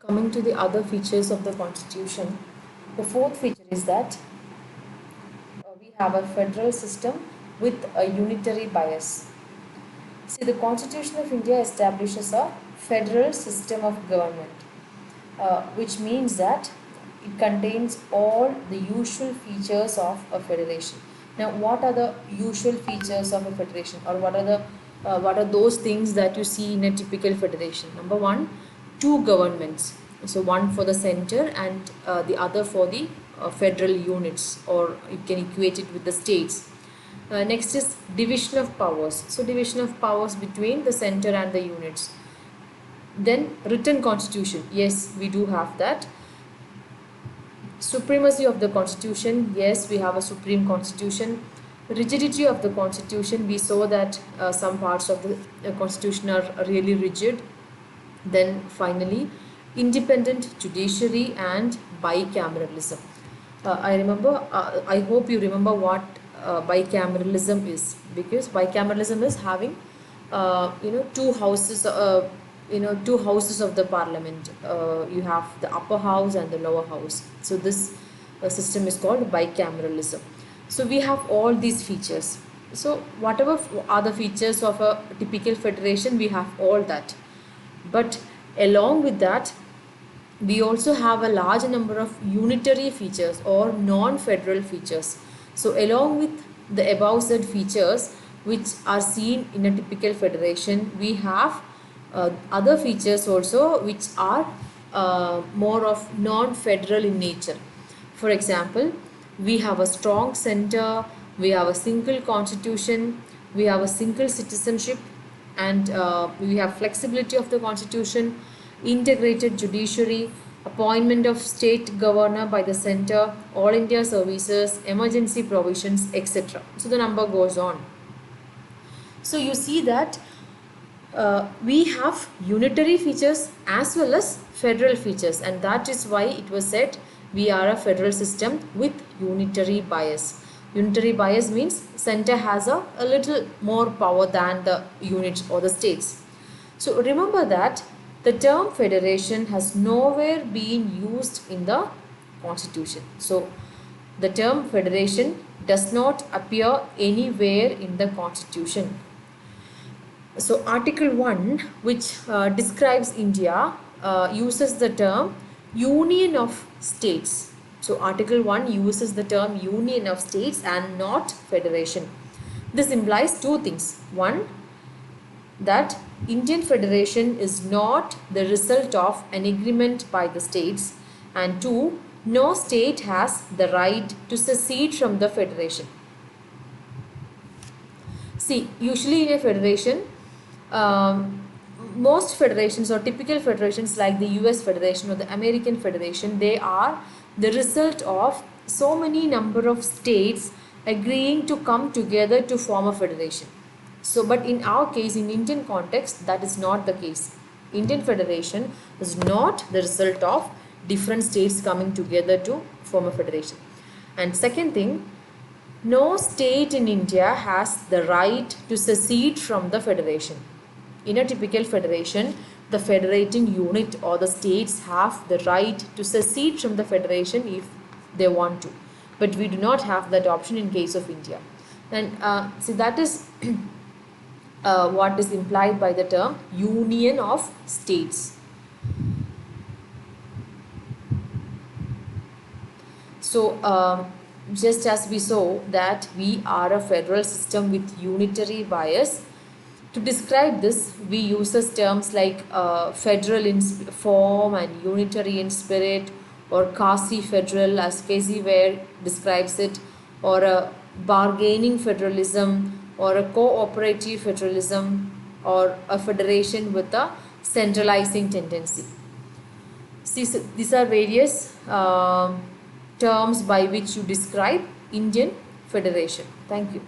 Coming to the other features of the Constitution, the fourth feature is that we have a federal system with a unitary bias. See, the Constitution of India establishes a federal system of government, which means that it contains all the usual features of a federation. Now, what are the usual features of a federation, or what are those things that you see in a typical federation? Number one, two governments. So one for the center and the other for the federal units, or you can equate it with the states. Next is division of powers. So division of powers between the center and the units. Then written constitution. Yes, we do have that. Supremacy of the constitution. Yes, we have a supreme constitution. Rigidity of the constitution. We saw that some parts of the constitution are really rigid. Then finally, independent judiciary and bicameralism. I hope you remember what bicameralism is, because bicameralism is having two houses, two houses of the parliament. You have the upper house and the lower house. So this system is called bicameralism. So we have all these features. So whatever are the features of a typical federation, we have all that. But along with that, we also have a large number of unitary features or non-federal features. So along with the above said features which are seen in a typical federation, we have other features also which are more of non-federal in nature. For example, we have a strong center, we have a single constitution, we have a single citizenship, and we have flexibility of the constitution, integrated judiciary, appointment of state governor by the center, all India services, emergency provisions, etc. So the number goes on. So you see that we have unitary features as well as federal features, and that is why it was said we are a federal system with unitary bias. Unitary bias means center has a little more power than the units or the states. So remember that the term federation has nowhere been used in the constitution. So the term federation does not appear anywhere in the constitution. So Article 1, which describes India, uses the term union of states. So Article 1 uses the term union of states and not federation. This implies two things. One, that Indian Federation is not the result of an agreement by the states, and two, no state has the right to secede from the federation. See, usually in a federation, most federations or typical federations like the US Federation or the American Federation, they are the result of so many number of states agreeing to come together to form a federation. So, but in our case, in Indian context, that is not the case. Indian Federation is not the result of different states coming together to form a federation. And second thing, no state in India has the right to secede from the federation. In a typical federation, the federating unit or the states have the right to secede from the federation if they want to. But we do not have that option in case of India. And see, that is what is implied by the term union of states. So just as we saw that we are a federal system with unitary bias, to describe this we uses terms like federal in form and unitary in spirit, or quasi-federal as Casey Ware describes it, or a bargaining federalism, or a cooperative federalism, or a federation with a centralizing tendency. These are various terms by which you describe Indian Federation. Thank you.